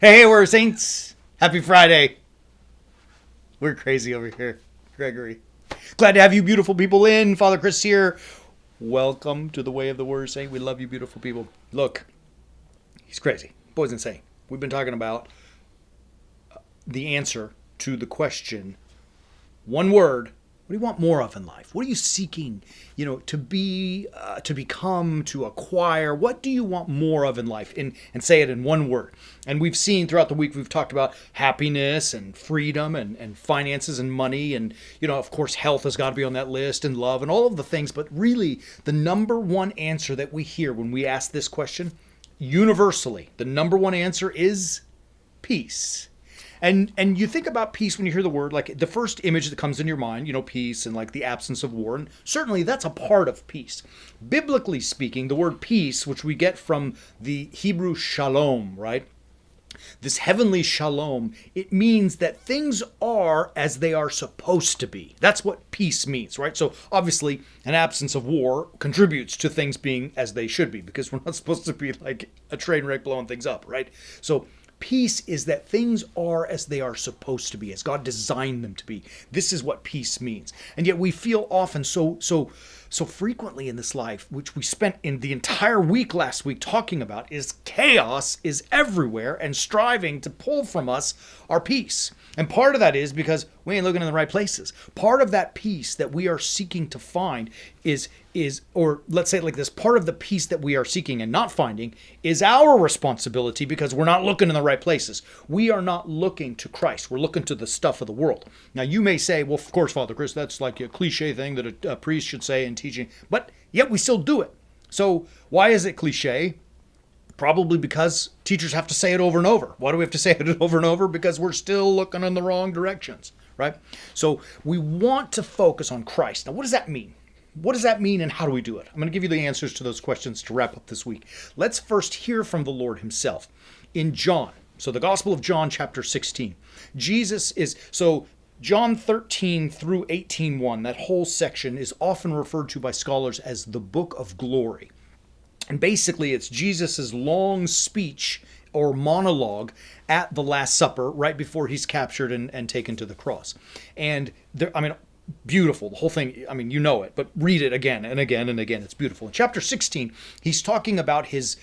Hey, we're Saints. Happy Friday. We're crazy over here, Gregory. Glad to have you beautiful people in. Father Chris here. Welcome to the Way of the Warrior Saint. We love you beautiful people. Look, he's crazy. Boy's insane. We've been talking about the answer to the question, one word, what do you want more of in life? What are you seeking, to be, to become, to acquire? What do you want more of in life? And say it in one word. And we've seen throughout the week, we've talked about happiness and freedom and finances and money. And, of course, health has got to be on that list, and love and all of the things. But really, the number one answer that we hear when we ask this question, universally, the number one answer is peace. And you think about peace when you hear the word, like the first image that comes in your mind, peace and like the absence of war. And certainly that's a part of peace. Biblically speaking, the word peace, which we get from the Hebrew shalom, right? This heavenly shalom, it means that things are as they are supposed to be. That's what peace means, right? So obviously an absence of war contributes to things being as they should be, because we're not supposed to be like a train wreck blowing things up, right? So peace is that things are as they are supposed to be, as God designed them to be. This is what peace means. And yet we feel often so frequently in this life, which we spent in the entire week last week talking about, is chaos is everywhere and striving to pull from us our peace. And part of that is because we ain't looking in the right places. Part of that peace that we are seeking to find is, or let's say it like this, part of the peace that we are seeking and not finding is our responsibility, because we're not looking in the right places. We are not looking to Christ. We're looking to the stuff of the world. Now you may say, well, of course, Father Chris, that's like a cliche thing that a priest should say in teaching, but yet we still do it. So why is it cliche? Probably because teachers have to say it over and over. Why do we have to say it over and over? Because we're still looking in the wrong directions, right? So we want to focus on Christ. Now, what does that mean? What does that mean, and how do we do it? I'm going to give you the answers to those questions to wrap up this week. Let's first hear from the Lord himself in John. So the Gospel of John, chapter 16. John 13 through 18:1, that whole section is often referred to by scholars as the Book of Glory. And basically, it's Jesus' long speech or monologue at the Last Supper right before he's captured and taken to the cross. And beautiful. The whole thing, you know it, but read it again and again and again. It's beautiful. In chapter 16, he's talking about his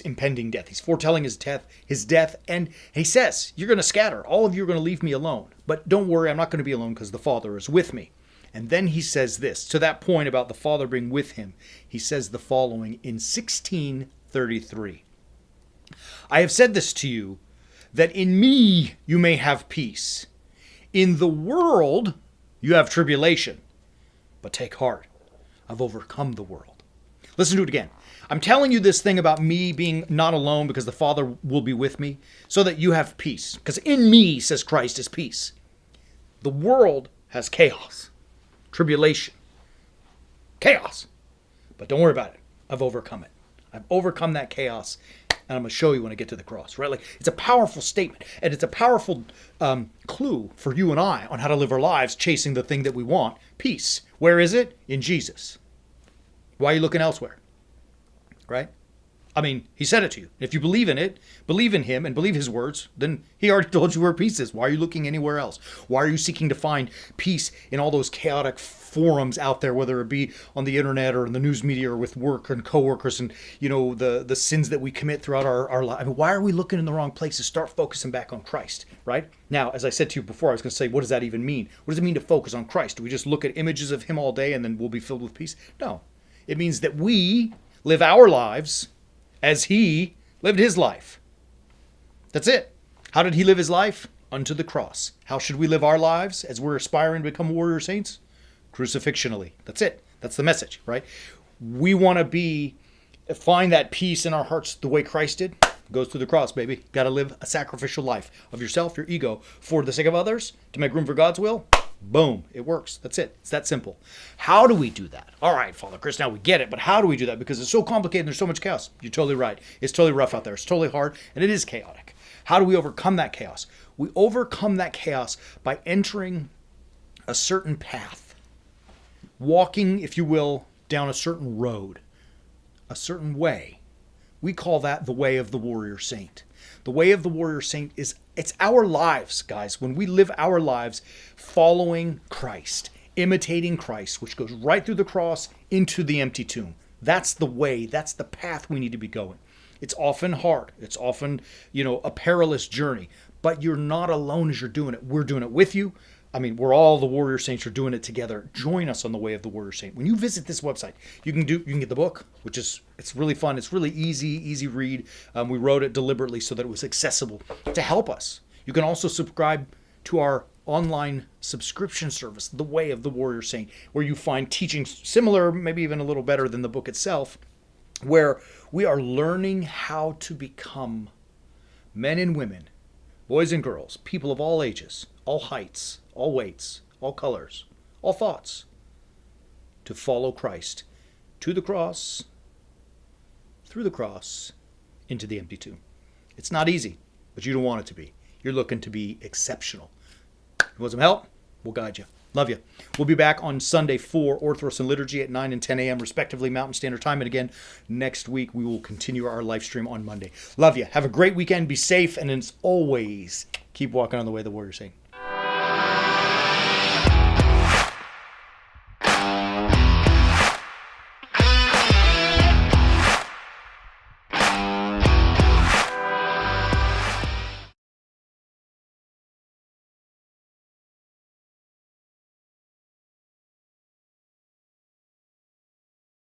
impending death. He's foretelling his death, and he says, you're going to scatter. All of you are going to leave me alone. But don't worry, I'm not going to be alone because the Father is with me. And then he says this, to that point about the Father being with him, he says the following in 16:33. I have said this to you, that in me you may have peace. In the world you have tribulation, but take heart, I've overcome the world. Listen to it again. I'm telling you this thing about me being not alone because the Father will be with me, so that you have peace. Because in me, says Christ, is peace. The world has chaos. Tribulation, chaos, but don't worry about it. I've overcome it. I've overcome that chaos, and I'm going to show you when I get to the cross, right? Like, it's a powerful statement, and it's a powerful clue for you and I on how to live our lives chasing the thing that we want, peace. Where is it? In Jesus. Why are you looking elsewhere, right? He said it to you. If you believe in it, believe in him and believe his words, then he already told you where peace is. Why are you looking anywhere else? Why are you seeking to find peace in all those chaotic forums out there, whether it be on the internet or in the news media or with work and coworkers and, the sins that we commit throughout our life? Why are we looking in the wrong places? Start focusing back on Christ, right? Now, as I said to you before, I was going to say, what does that even mean? What does it mean to focus on Christ? Do we just look at images of him all day and then we'll be filled with peace? No. It means that we live our lives as he lived his life. That's it. How did he live his life? Unto the cross. How should we live our lives as we're aspiring to become warrior saints? Crucifixionally. That's it. That's the message, right? We want to find that peace in our hearts the way Christ did. Goes through the cross, baby. Got to live a sacrificial life of yourself, your ego, for the sake of others, to make room for God's will. Boom. It works. That's it. It's that simple. How do we do that? All right, Father Chris, now we get it, but how do we do that? Because it's so complicated and there's so much chaos. You're totally right. It's totally rough out there. It's totally hard, and it is chaotic. How do we overcome that chaos? We overcome that chaos by entering a certain path, walking, if you will, down a certain road, a certain way. We call that the way of the warrior saint. The way of the warrior saint it's our lives, guys. When we live our lives following Christ, imitating Christ, which goes right through the cross into the empty tomb. That's the way, that's the path we need to be going. It's often hard. It's often, a perilous journey, but you're not alone as you're doing it. We're doing it with you. I mean, we're all the warrior saints are doing it together. Join us on the way of the warrior saint. When you visit this website, you can get the book, it's really fun. It's really easy read. We wrote it deliberately so that it was accessible to help us. You can also subscribe to our online subscription service, The Way of the Warrior Saint, where you find teachings similar, maybe even a little better than the book itself, where we are learning how to become men and women, boys and girls, people of all ages, all heights, all weights, all colors, all thoughts, to follow Christ to the cross, through the cross, into the empty tomb. It's not easy, but you don't want it to be. You're looking to be exceptional. You want some help? We'll guide you. Love you. We'll be back on Sunday for Orthros and Liturgy at 9 and 10 a.m. respectively, Mountain Standard Time. And again, next week we will continue our live stream on Monday. Love you. Have a great weekend. Be safe. And as always, keep walking on the way of the warrior saint.